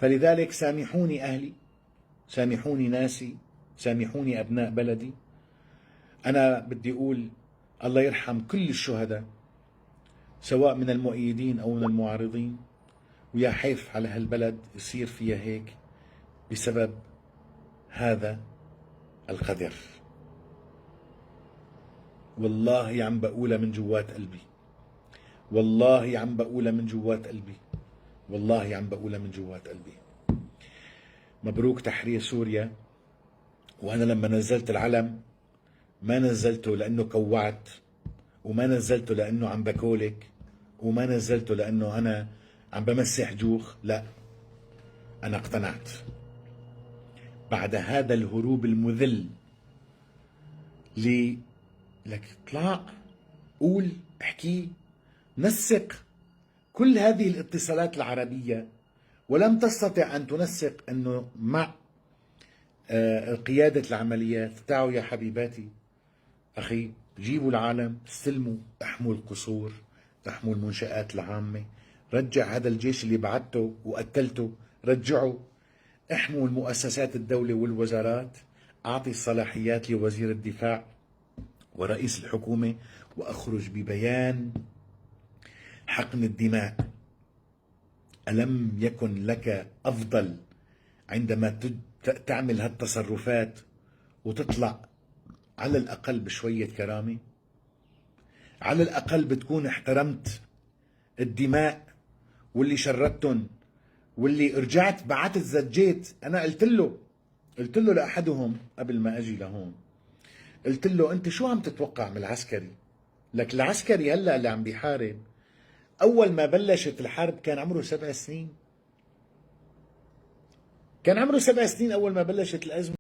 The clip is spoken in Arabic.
فلذلك سامحوني أهلي، سامحوني ناسي، سامحوني أبناء بلدي. أنا بدي أقول الله يرحم كل الشهداء سواء من المؤيدين أو من المعارضين، ويا حيف على هالبلد يصير فيها هيك بسبب هذا القدر. والله عم بقولها من جوات قلبي، والله عم بقولها من جوات قلبي، والله عم بقولها من جوات قلبي. مبروك تحرير سوريا. وأنا لما نزلت العلم ما نزلته لأنه كوعت، وما نزلته لأنه عم بكولك، وما نزلته لأنه أنا عم بمسح جوخ، لا، أنا اقتنعت بعد هذا الهروب المذل لك اطلع قول احكي نسق كل هذه الاتصالات العربية، ولم تستطع أن تنسق أنه مع قيادة العمليات تعالوا يا حبيباتي أخي جيبوا العالم، استلموا، احموا القصور، احموا المنشآت العامة، رجع هذا الجيش اللي بعته وقتلته، رجعوا، احموا المؤسسات الدولة والوزارات، أعطي الصلاحيات لوزير الدفاع ورئيس الحكومة، وأخرج ببيان حقن الدماء. ألم يكن لك أفضل عندما تعمل هالتصرفات وتطلع على الأقل بشوية كرامة؟ على الأقل بتكون احترمت الدماء واللي شردتن، واللي رجعت بعتت زجيت. أنا قلت له لأحدهم قبل ما أجي لهون، قلت له أنت شو عم تتوقع من العسكري؟ لك العسكري هلأ اللي عم بيحارب أول ما بلشت الحرب كان عمره 7 سنين، كان عمره 7 سنين أول ما بلشت الأزمة.